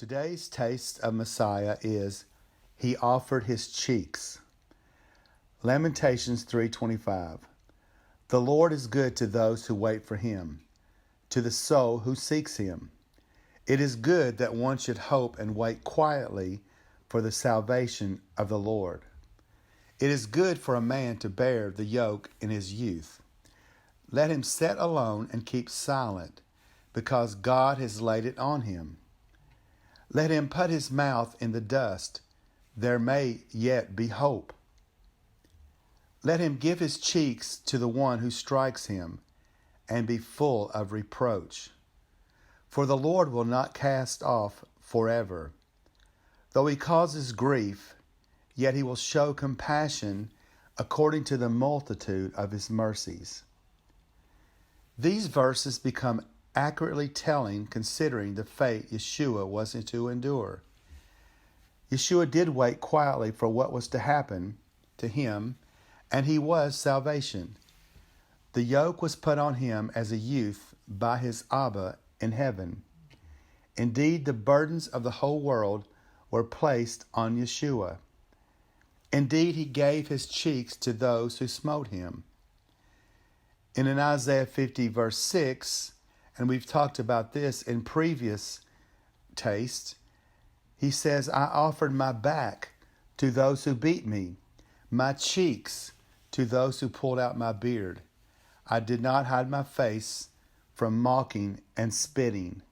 Today's taste of Messiah is He offered His cheeks. Lamentations 3:25. The Lord is good to those who wait for Him, to the soul who seeks Him. It is good that one should hope and wait quietly for the salvation of the Lord. It is good for a man to bear the yoke in his youth. Let him sit alone and keep silent, because God has laid it on him. Let him put his mouth in the dust. There may yet be hope. Let him give his cheeks to the one who strikes him, and be full of reproach. For the Lord will not cast off forever. Though he causes grief, yet he will show compassion according to the multitude of his mercies. These verses become accurately telling considering the fate Yeshua was to endure. Yeshua did wait quietly for what was to happen to him, and he was salvation. The yoke was put on him as a youth by his Abba in heaven. Indeed, the burdens of the whole world were placed on Yeshua. Indeed, he gave his cheeks to those who smote him. In Isaiah 50 verse 6, and we've talked about this in previous tastes, he says, I offered my back to those who beat me, my cheeks to those who pulled out my beard. I did not hide my face from mocking and spitting.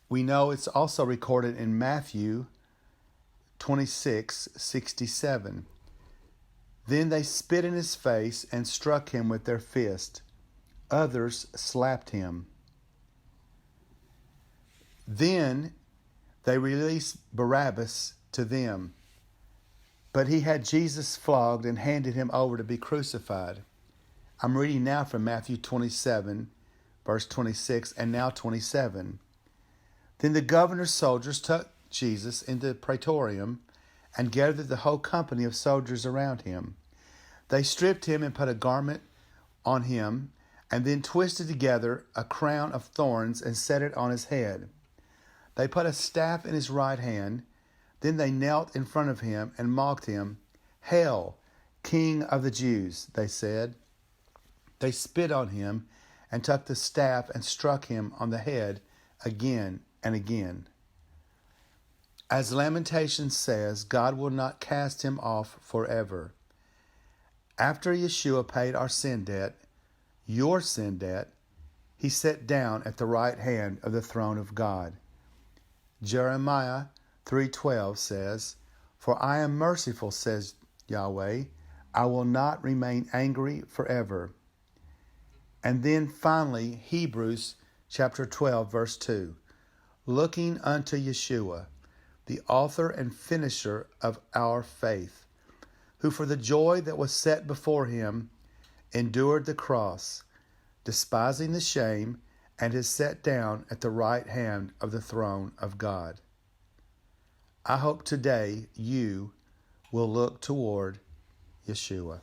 We know it's also recorded in Matthew 26:67. Then they spit in his face and struck him with their fist. Others slapped him. Then they released Barabbas to them. But he had Jesus flogged and handed him over to be crucified. I'm reading now from Matthew 27, verse 26, and now 27. Then the governor's soldiers took Jesus into the praetorium and gathered the whole company of soldiers around him. They stripped him and put a garment on him, and then twisted together a crown of thorns and set it on his head. They put a staff in his right hand. Then they knelt in front of him and mocked him. Hail, King of the Jews, they said. They spit on him and took the staff and struck him on the head again and again. As Lamentations says, God will not cast him off forever. After Yeshua paid our sin debt, your sin debt, he sat down at the right hand of the throne of God. Jeremiah 3:12 says, For I am merciful, says Yahweh. I will not remain angry forever. And then finally, Hebrews chapter 12, verse 2. Looking unto Yeshua, the author and finisher of our faith, who for the joy that was set before him endured the cross, despising the shame, and is set down at the right hand of the throne of God. I hope today you will look toward Yeshua.